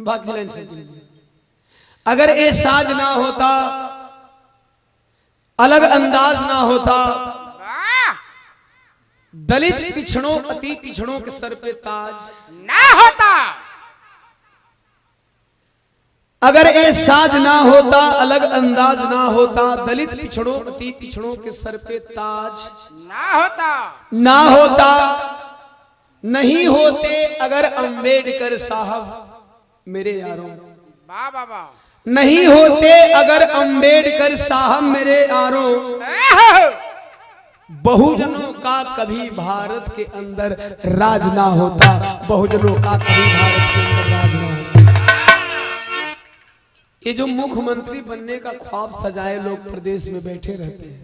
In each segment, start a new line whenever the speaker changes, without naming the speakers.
बाकी लाइन से अगर एहसास ना होता, अलग अंदाज ना होता, दलित पिछड़ों अति पिछड़ों के सर पे ताज
ना होता।
अगर एहसास ना होता, अलग अंदाज ना होता, दलित पिछड़ों अति पिछड़ों के सर पे ताज
ना होता।
ना होता। नहीं होते अगर अंबेडकर साहब मेरे यारों,
वाह वाह वाह।
नहीं होते अगर अंबेडकर साहब मेरे यारों, बहुजनों का कभी भारत के अंदर राज ना होता। बहुजनों का कभी भारत के अंदर राज ना होता। ये जो मुख्यमंत्री बनने का ख्वाब सजाए लोग प्रदेश में बैठे रहते हैं,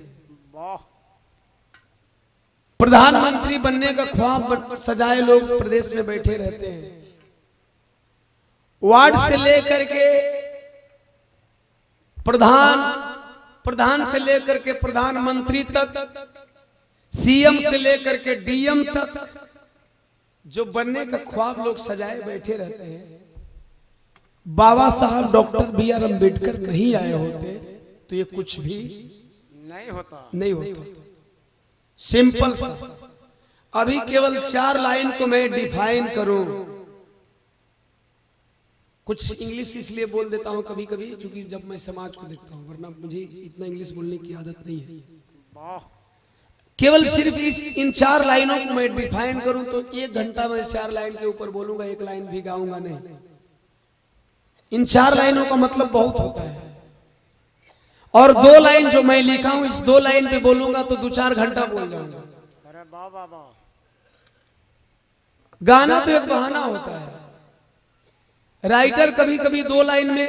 प्रधानमंत्री बनने का ख्वाब सजाए लोग प्रदेश में बैठे रहते हैं, वार्ड से लेकर के प्रधान से लेकर के प्रधानमंत्री तक, सीएम से लेकर के डीएम तक जो बनने का ख्वाब लोग सजाए बैठे रहते हैं, बाबा साहब डॉक्टर बी आर अम्बेडकर नहीं आए होते तो ये कुछ भी
नहीं होता।
नहीं होता। सिंपल सा अभी केवल 4 लाइन को मैं डिफाइन करूं, कुछ इंग्लिश इसलिए बोल देता हूं कभी कभी क्योंकि जब मैं समाज को देखता हूं, वरना मुझे इतना इंग्लिश बोलने की आदत नहीं है। केवल सिर्फ इन 4 लाइनों को मैं डिफाइन करूं तो 1 घंटा मैं 4 लाइन के ऊपर बोलूंगा, 1 लाइन भी गाऊंगा नहीं। इन 4 लाइनों का मतलब बहुत होता है और 2 लाइन जो मैं लिखा हूं इस 2 लाइन पे बोलूंगा तो 2-4 घंटा बोल जाऊंगा।
अरे वाह वाह वाह।
गाना तो एक बहाना होता है। राइटर कभी कभी 2 लाइन में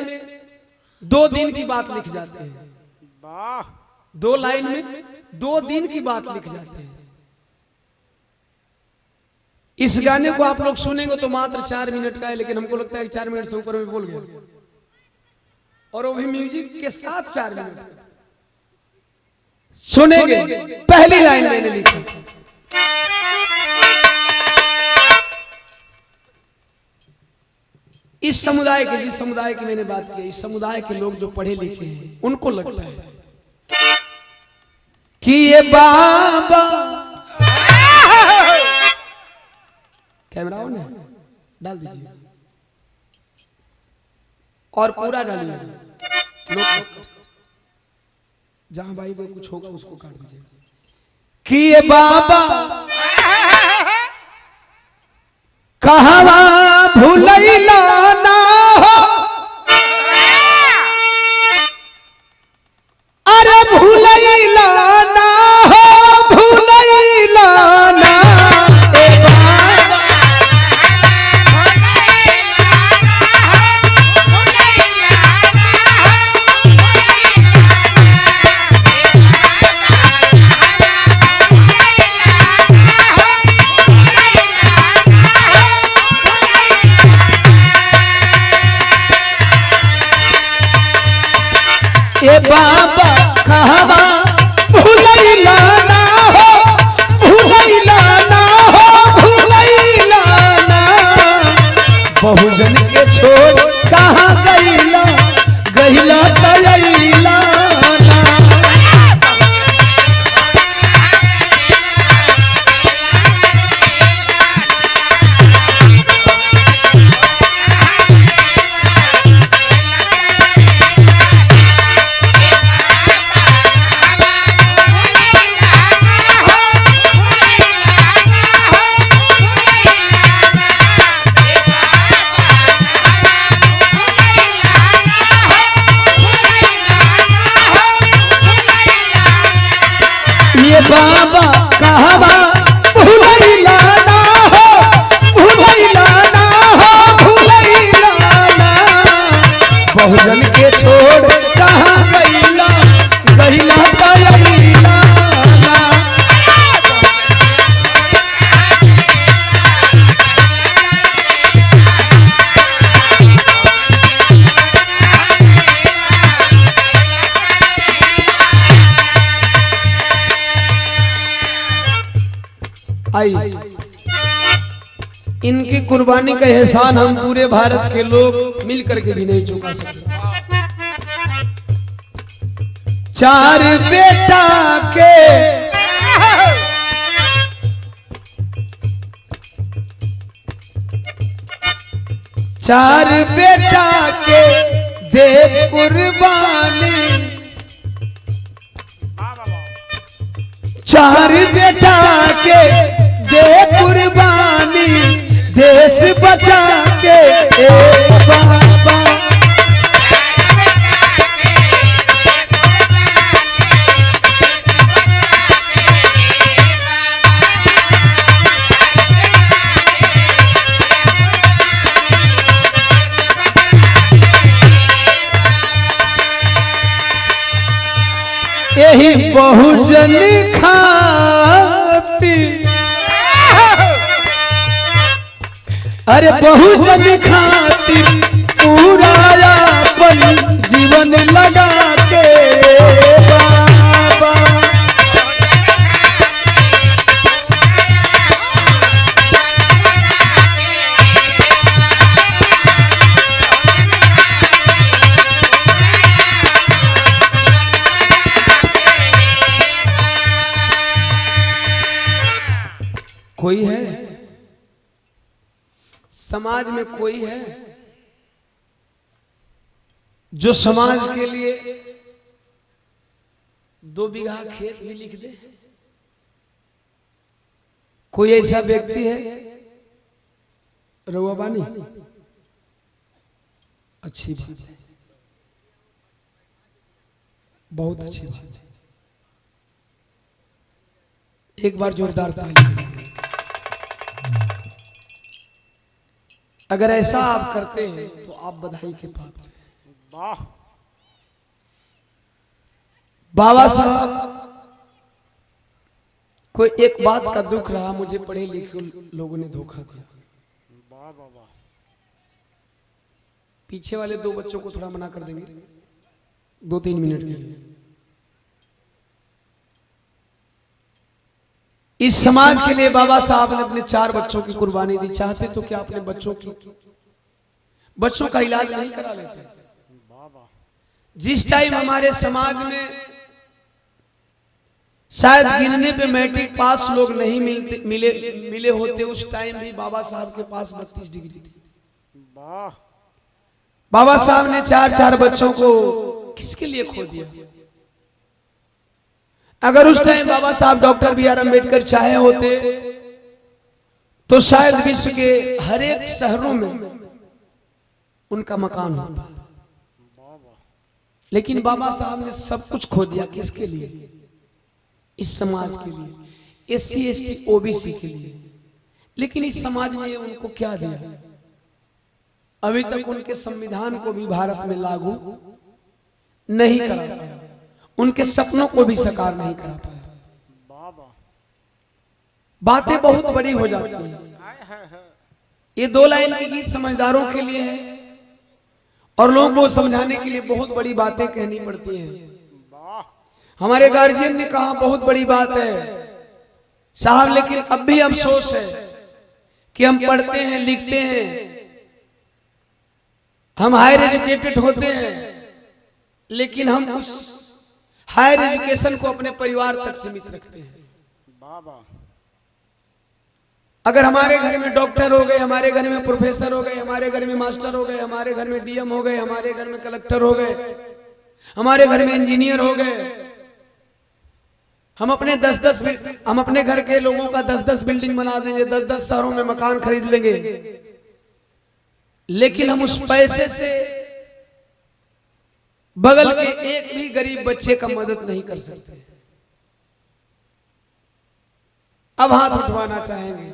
2 दिन की बात लिख जाते हैं।
वाह।
2 लाइन में 2 दिन की बात लिख जाते हैं। इस गाने को आप लोग सुनेंगे तो मात्र 4 मिनट का है, लेकिन हमको लगता है कि 4 मिनट से ऊपर में बोल गया, और वो भी म्यूजिक के साथ 4 मिनट सुनेंगे। पहली लाइन मैंने लिखी, इस समुदाय के, जिस समुदाय की मैंने बात की, इस समुदाय के लोग जो पढ़े लिखे हैं उनको लगता है कि ये बाबा, कैमरा ऑन है, डाल दीजिए और पूरा डालिए। लोग जहां भाई को कुछ होगा उसको काट दीजिए कि ये बाबा कहवा भूलैला ना हो, अरे भूलैला ना हो, भूलैला ना ए बाबा, ए बाबा कहवा भूलैला ना हो, भूलैला ना हो, भूलैला ना, बहुजन के छोड़ कहाँ गईला, गईला तयैला ना। ये बाबा कहवा भूलैला ना हो, भूलैला ना हो, भूलैला ना, बहुजन के छोड़ कहाँ गईला, गईला तयैला ना। आई इनकी कुर्बानी का एहसान हम पूरे भारत के लोग मिल करके भी नहीं चुका सकते। 4 बेटा के 4 बेटा के दे कुर्बानी, 4 बेटा के दे कुर्बानी, देश बचा के ए बाबा। यही बहुजन खाती, अरे बहुजन खातिर पूरा अपन जीवन लगा के बाबा। कोई है समाज में, कोई है जो समाज के लिए 2 बीघा खेत भी लिख दे? कोई ऐसा व्यक्ति है? रउआ बानी? अच्छी बात है, बहुत अच्छी बात है। एक बार जोरदार ताली। अगर ऐसा आप करते हैं तो आप बधाई के पात्र हैं।
वाह।
बाबा साहब को एक बात का दुख रहा, मुझे पढ़े लिखे लोगों ने धोखा दिया।
वाह वाह वाह।
पीछे वाले 2 बच्चों को थोड़ा मना कर देंगे 2-3 मिनट के लिए। इस समाज के लिए बाबा साहब ने अपने 4 बच्चों की कुर्बानी दी। चाहते तो क्या अपने बच्चों का इलाज नहीं करा लेते? जिस टाइम हमारे समाज में शायद गिनने पे मैट्रिक पास लोग नहीं मिले होते, उस टाइम भी बाबा साहब के पास 32 डिग्री थी। बाबा साहब ने 4 बच्चों को किसके लिए खो दिया? अगर उस टाइम बाबा साहब डॉक्टर बी आर अम्बेडकर चाहे होते तो शायद विश्व के हर एक शहरों में उनका मकान होता। लेकिन बाबा साहब ने सब कुछ खो दिया। किसके लिए? इस समाज के लिए, SC ST OBC के लिए। लेकिन इस समाज ने उनको क्या दिया? अभी तक उनके संविधान को भी भारत में लागू नहीं करा पाया, उनके सपनों को भी साकार नहीं करा पाया। बातें बहुत बड़ी हो जाती हैं। ये 2 लाइन के गीत समझदारों के लिए है और लोगों को समझाने के लिए बहुत बड़ी बातें कहनी पड़ती हैं। हमारे गार्जियन ने कहा बहुत बड़ी बात है साहब, लेकिन अब भी अफसोस है कि हम पढ़ते हैं, लिखते हैं, हम हायर एजुकेटेड होते हैं, लेकिन हम उस हायर एजुकेशन को अपने परिवार तक सीमित रखते हैं। अगर हमारे घर में डॉक्टर हो गए, हमारे घर में प्रोफेसर हो गए, हमारे घर में मास्टर हो गए, हमारे घर में DM हो गए, हमारे घर में कलेक्टर हो गए, हमारे घर में इंजीनियर हो गए, हम अपने घर के लोगों का 10-10 बिल्डिंग बना देंगे, 10-10 शहरों में मकान खरीद लेंगे, लेकिन हम उस पैसे से बगल के एक भी गरीब बच्चे का मदद नहीं कर सकते। अब हाथ उठवाना चाहेंगे।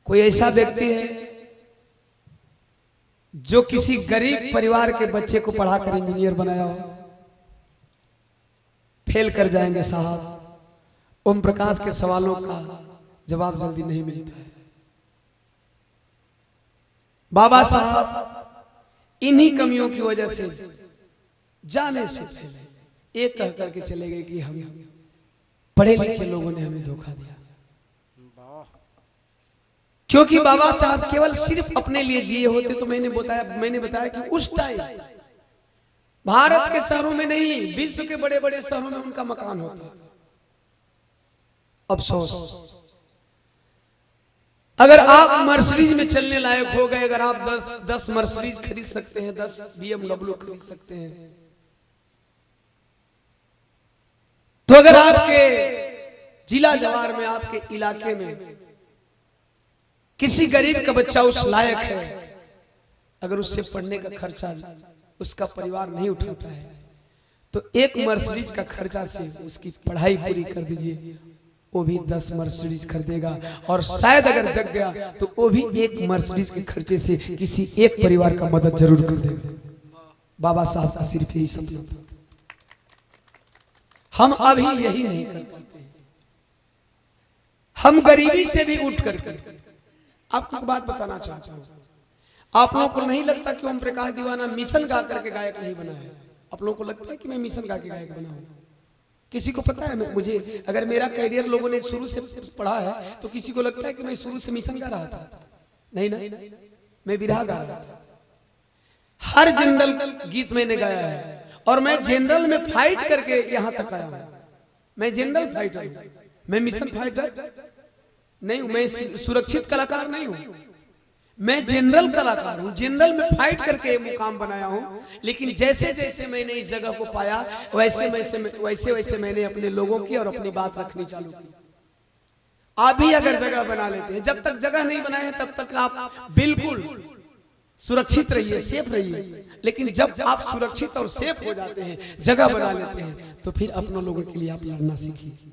कोई ऐसा व्यक्ति है जो किसी गरीब परिवार के बच्चे को पढ़ाकर इंजीनियर बनाया हो? फेल कर जाएंगे साहब। ओम प्रकाश के सवालों का जवाब जल्दी नहीं मिलता है। बाबा साहब इन्हीं कमियों की वजह से जाने से पहले एक कह करके चले गए कि हम पढ़े लिखे लोगों ने हमें धोखा दिया। क्योंकि बाबा साहब केवल सिर्फ अपने लिए जिए होते तो मैंने बताया कि उस टाइम भारत के शहरों में नहीं, विश्व के बड़े बड़े शहरों में उनका मकान होता। अफसोस, अगर आप मर्सिडीज में चलने लायक हो गए, अगर आप 10 मर्सिडीज खरीद सकते हैं, 10 BMW खरीद सकते हैं, तो अगर आपके जिला जवार में, आपके इलाके में किसी गरीब का बच्चा उस लायक है, अगर उससे पढ़ने का खर्चा उसका परिवार नहीं उठाता है, तो एक मर्सिडीज का खर्चा से उसकी पढ़ाई पूरी कर दीजिए, वो भी 10 मर्सिडीज खरीदेगा। और शायद अगर जग गया तो वो भी एक मर्सिडीज के खर्चे से किसी एक परिवार का मदद जरूर कर देगा। बाबा साहब का सिर्फ यही सपना था। हम अभी यही नहीं कर पाते हैं। हम गरीबी से भी उठ करके, आपको एक बात बताना चाहता हूं, आप लोगों को नहीं लगता कि ओम प्रकाश दीवाना मिशन गा करके गायक नहीं बना है? आप लोगों को लगता है कि मैं मिशन गा के गायक बना हूं? किसी को पता है? मुझे अगर मेरा कैरियर लोगों ने शुरू से पढ़ा है तो किसी को लगता है कि मैं शुरू से मिशन गा रहा था? नहीं ना, मैं बिरहा गा रहा था। हर जनरल गीत मैंने गाया है और मैं जनरल में फाइट करके यहां तक आया हूं। मैं जनरल फाइटर हूं, मैं मिशन फाइटर नहीं हूं, मैं सुरक्षित कलाकार नहीं हूं, मैं जनरल कलाकार हूं। जनरल में फाइट करके मुकाम बनाया हूं। लेकिन जैसे जैसे मैंने इस जगह को पाया वैसे वैसे मैंने अपने लोगों की और अपनी बात रखनी चालू की। आप भी अगर जगह बना लेते हैं, जब तक जगह नहीं बनाए तब तक आप बिल्कुल सुरक्षित रहिए, सेफ रहिए। लेकिन जब आप सुरक्षित और सेफ हो जाते हैं, जगह बना लेते हैं, तो फिर अपने लोगों के लिए आप लड़ना सीखिए,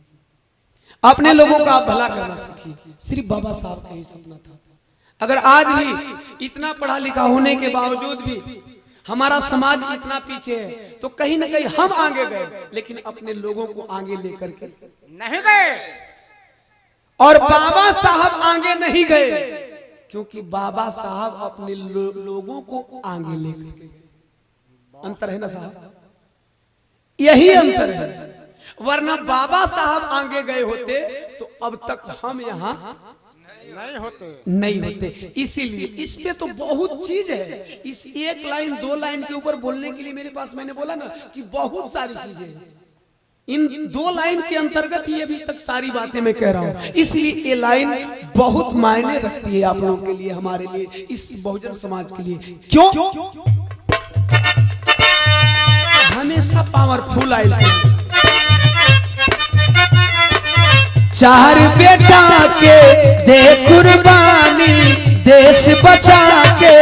अपने लोगों का आप भला करना सीखिए। सिर्फ बाबा साहब का ही सपना था। अगर आज भी इतना पढ़ा लिखा होने के बावजूद भी हमारा समाज इतना पीछे है, तो कहीं ना कहीं हम आगे गए, लेकिन अपने लोगों को आगे लेकर के
नहीं गए।
और बाबा साहब आगे नहीं गए, क्योंकि बाबा साहब अपने लोगों को आगे लेकर गए। अंतर है ना साहब? यही अंतर है। वरना बाबा साहब आगे गए होते तो अब तक हम यहाँ नहीं होते। इसीलिए इस पे तो बहुत चीज है। इस एक लाइन 2 लाइन के ऊपर बोलने के लिए मेरे पास, मैंने बोला ना कि बहुत सारी चीजें हैं। इन 2 लाइन के अंतर्गत ही अभी तक सारी बातें मैं कह रहा हूं। इसलिए ये लाइन बहुत मायने रखती है आप लोगों के लिए, हमारे लिए, इस बहुजन समाज के लिए। क्यों? हमेशा पावरफुल आइल 4 बेटा के दे कुर्बानी, देश बचा के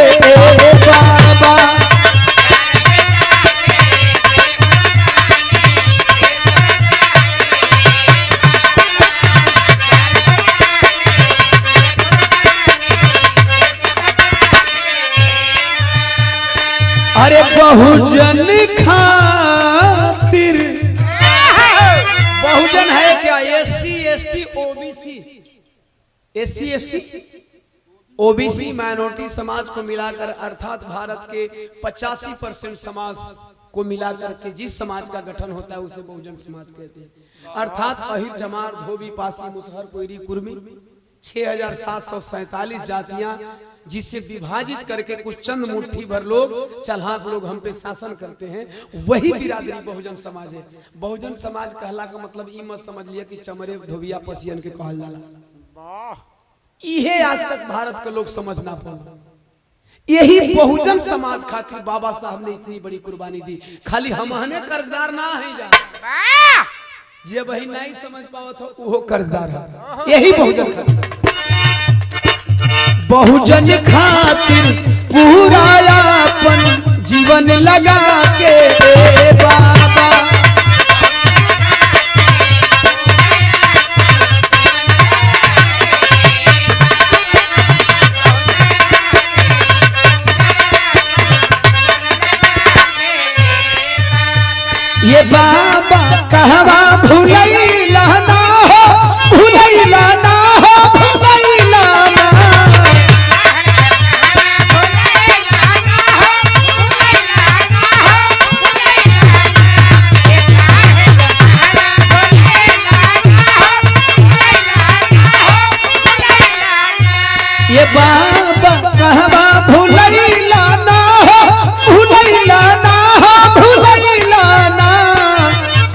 बाबा। अरे बहुजन खातिर, बहुजन है क्या? SC ST OBC, SC ST OBC minority समाज को मिलाकर, अर्थात भारत के 85% समाज को मिलाकर के जिस समाज का गठन होता है उसे बहुजन समाज कहते हैं। अर्थात अहिर, चमार, धोबी, पासी, मुसहर, कोयरी, कुर्मी, 6747 जातियां, जिसे विभाजित करके कुछ चंद मुट्ठी भर लोग, चलाक लोग हम पे शासन करते हैं, वही बिरादरी बहुजन समाज है। बहुजन समाज कहला का मतलब ई मत समझ लिया कि चमरे, धोबिया, पसियन के कहल जाला। इहे आज तक भारत के लोग समझ ना पाए। यही बहुजन समाज खातिर बाबा साहब ने इतनी बड़ी कुर्बानी दी। खाली हमहने कर्जदार ना है जा, जे वही नहीं समझ पाओ तो वो कर्जदार है। यही बहुजन खातिर, बहुजन खातिर पूरा अपन जीवन लगा के बाबा। ये बाबा कहवा भूलैला ना हो, भूलैला ना हो, भूलैला ना।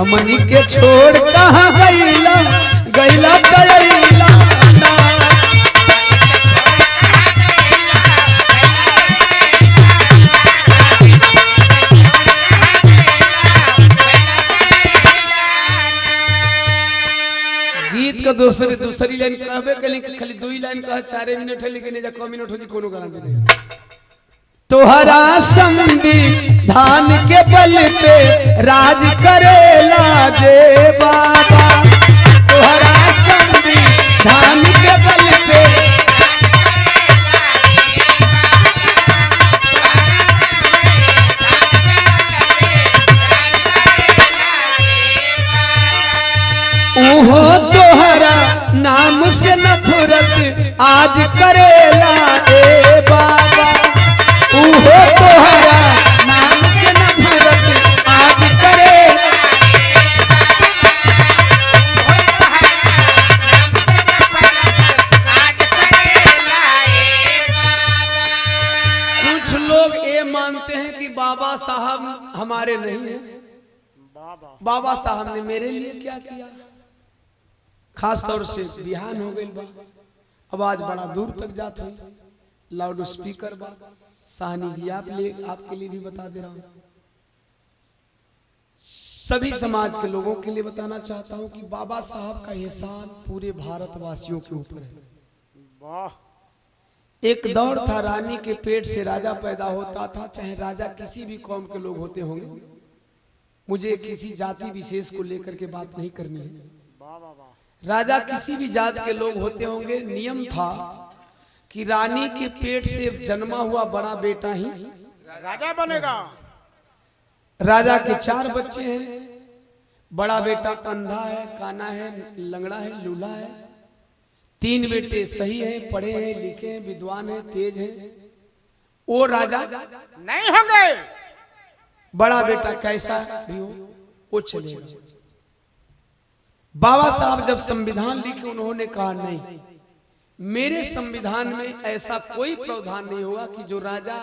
हमनी के छोड़ कहाँ गईला गईला गईला ना। गीत का दूसरी लाइन कहबे कली खाली 2 लाइन कह 4 मिनट है लेकिन जा क मिनट हो जी कोनो गारंटी नहीं। तोहरा संविधान के बल पे राज करेला जे बाबा, तोहरा संविधान के बल पे ओहो तोहरा नाम से नफरत आज करेला ए बाबा, ओहो तोहरा नाम से नफरत आज करेला। कुछ लोग ये मानते हैं कि बाबा साहब हमारे नहीं हैं। बाबा साहब ने मेरे लिए क्या किया, खास तौर से बिहान हो गई बा, आवाज बड़ा दूर तक जात हुई, लाउड स्पीकर बा। साहनी जी आपके लिए भी बता दे रहा हूं, सभी समाज के लोगों के लिए बताना चाहता हूं कि बाबा साहब का एहसान पूरे भारतवासियों के ऊपर है। एक दौर था रानी के पेट से राजा पैदा होता था, चाहे राजा किसी भी कौम के लोग होते होंगे, मुझे किसी जाति विशेष को लेकर के बात नहीं करनी है। राजा किसी भी जात के लोग होते होंगे, नियम था कि रानी के पेट से जन्मा हुआ बड़ा बेटा ही
राजा बनेगा।
राजा के 4 बच्चे हैं, बड़ा बेटा अंधा है, काना है, लंगड़ा है, लूला है। 3 बेटे सही हैं, पढ़े हैं, लिखे हैं, विद्वान हैं, तेज हैं। वो राजा
नहीं होंगे।
बड़ा बेटा कैसा भी हो वो चलेगा। बाबा साहब जब संविधान लिखे उन्होंने कहा नहीं, मेरे संविधान में ऐसा कोई प्रावधान नहीं होगा कि जो राजा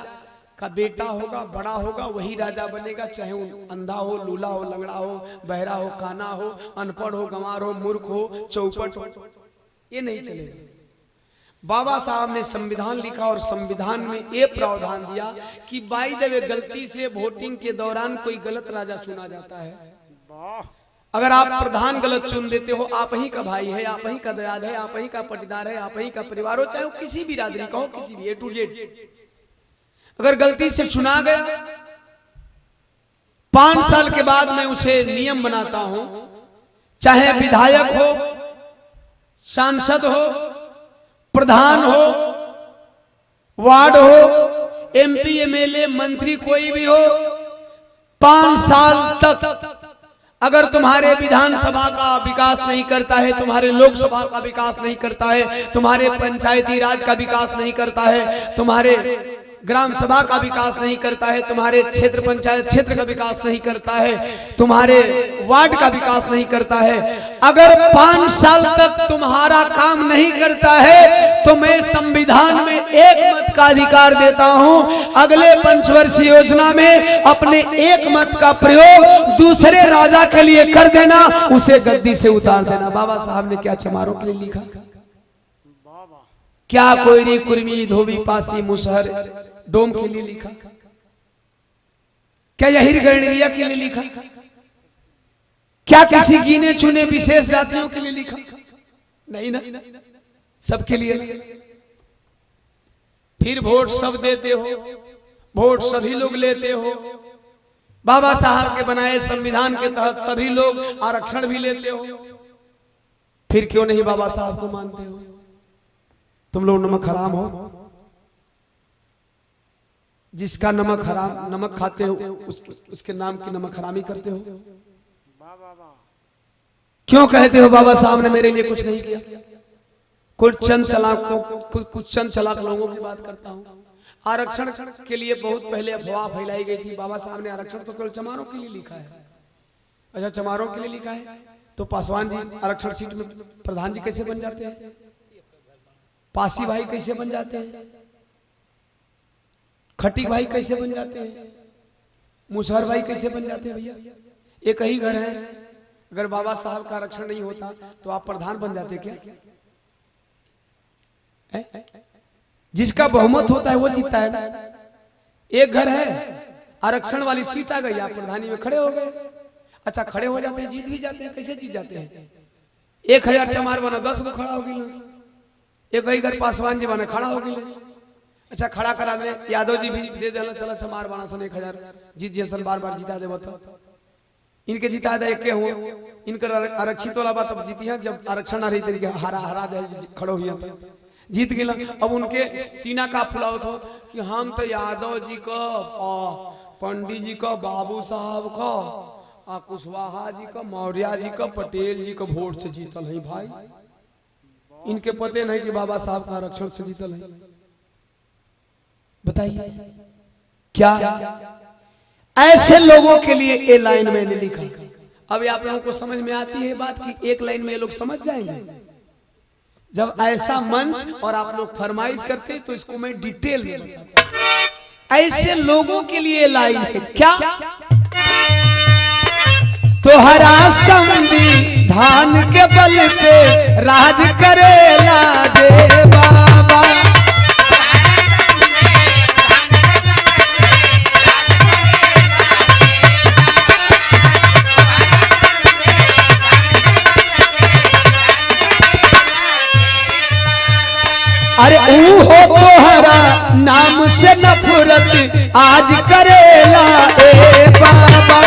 का बेटा होगा, बड़ा होगा, वही राजा बनेगा, चाहे वो अंधा हो, लूला हो, लंगड़ा हो, बहरा हो, काना हो, अनपढ़ हो, गंवार हो, मूर्ख हो, चौपट हो, ये नहीं चलेगा। बाबा साहब ने संविधान लिखा और संविधान में ये प्रावधान दिया कि बाई द वे गलती से वोटिंग के दौरान कोई गलत राजा चुना जाता है, अगर आप प्रधान गलत चुन देते हो, आप ही का भाई है, आप ही का दयाद है, आप ही का पटीदार है, आप ही का परिवार हो, चाहे वो किसी भी राजनी का हो, किसी भी A to Z, अगर गलती से चुना गया, 5 साल के बाद मैं उसे नियम बनाता हूं, चाहे विधायक हो, सांसद हो, प्रधान हो, वार्ड हो, MP MLA मंत्री कोई भी हो, 5 साल तक अगर तुम्हारे विधानसभा का विकास नहीं करता है, तुम्हारे लोकसभा का विकास नहीं करता है, तुम्हारे पंचायती राज का विकास नहीं करता है, तुम्हारे ग्राम सभा का विकास नहीं करता है, तुम्हारे क्षेत्र पंचायत क्षेत्र का विकास नहीं करता है, तुम्हारे वार्ड का विकास नहीं करता है, अगर 5 साल तक तुम्हारा काम नहीं करता है तो मैं संविधान में एक मत का अधिकार देता हूं, अगले पंचवर्षीय योजना में अपने एक मत का प्रयोग दूसरे राजा के लिए कर देना, उसे गद्दी से उतार देना। बाबा साहब ने क्या चमारों के लिए लिखा, क्या कोयरी कुर्मी धोबी पासी मुसहर डोम के लिए लिखा, क्या यही गणरिया के लिए लिखा, क्या किसी गिने चुने विशेष जातियों के लिए लिखा? नहीं ना, सबके लिए नहीं। फिर वोट सब देते हो, वोट सभी लोग लेते हो, बाबा साहब के बनाए संविधान के तहत सभी लोग आरक्षण भी लेते हो, फिर क्यों नहीं बाबा साहब को मानते हो? तुम लोग नमक हराम हो, जिसका नमक हराम नमक खाते हो उसके नाम की नमक हरामी करते हो। क्यों कहते हो बाबा साहब ने मेरे लिए कुछ नहीं किया? कुछ चंद चालाक लोगों की बात करता हूं। आरक्षण के लिए बहुत पहले अफवाह फैलाई गई थी, बाबा साहब ने आरक्षण तो केवल चमारों के लिए लिखा है। अच्छा, चमारों के लिए लिखा है तो पासवान जी आरक्षण सीट में प्रधान जी कैसे बन जाते हैं? पासी भाई कैसे बन जाते हैं? खटीक भाई कैसे बन जाते हैं? मुसहर भाई कैसे बन जाते हैं? भैया एक ही घर है, अगर बाबा साहब का आरक्षण नहीं होता तो आप प्रधान बन जाते क्या? जिसका बहुमत होता है वो जीतता है ना। एक घर है, आरक्षण वाली सीट आ गई, आप प्रधानी में खड़े हो गए। अच्छा, खड़े हो जाते हैं, जीत भी जाते हैं। कैसे जीत जाते हैं? 1000 चमार बना 10 को खड़ा हो गई। एक ही घर पासवान जी बना खड़ा हो गई। अच्छा, खड़ा करा दे, यादव जी भी दे देना, चला चमार बना सन 1000 जीत जैसन बार बार जीता दे। बताओ, इनके जीता दे एक हो, इनकर आरक्षित वाला बात अब जीती है। जब आरक्षण आ रही तरीके हरा दे खड़ो हुआ जीत गया। अब उनके सीना का फुलाव था कि हम तो यादव जी का, पंडित जी का, बाबू साहब का, कुशवाहा जी का, मौर्य जी का, पटेल जी का वोट से जीतल है भाई। इनके पते नहीं कि बाबा साहब का आरक्षण से जीतल है। बताइए क्या ऐसे लोगों के लिए ये लाइन मैंने लिखा। अभी आप लोगों को समझ में आती है बात कि एक लाइन में ये लोग समझ जाएंगे। जब ऐसा मंच और आप लोग फरमाइश करते तो इसको मैं डिटेल में बताता। ऐसे लोगों के लिए लाइन है क्या? तोहरा संविधान के बल पे राज करेला जे बाबा। अरे हो तोहरा नाम से नफरत आज करेला ए बाबा।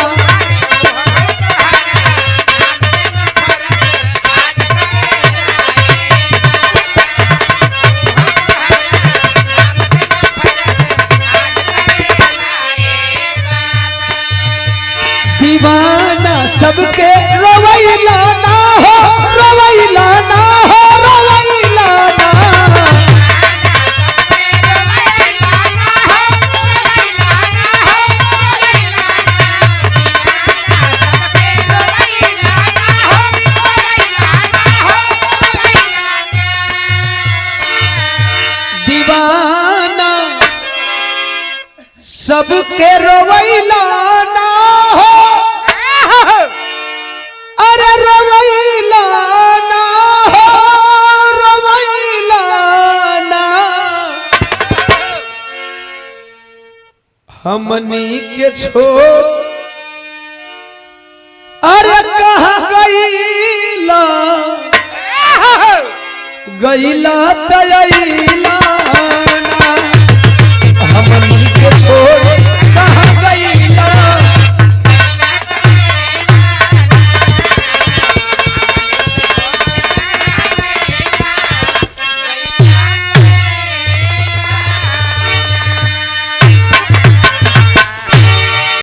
दीवाना सबके रवैला ना हो, रवैला ना हो, रवैला ना। दीवाना सबके रवैला ना हो, अरे रवैला ना हो, रवैला ना। हमनी के छोड़ अरे कहाँ गईला, गईला तयला ना। हमनी के छोड़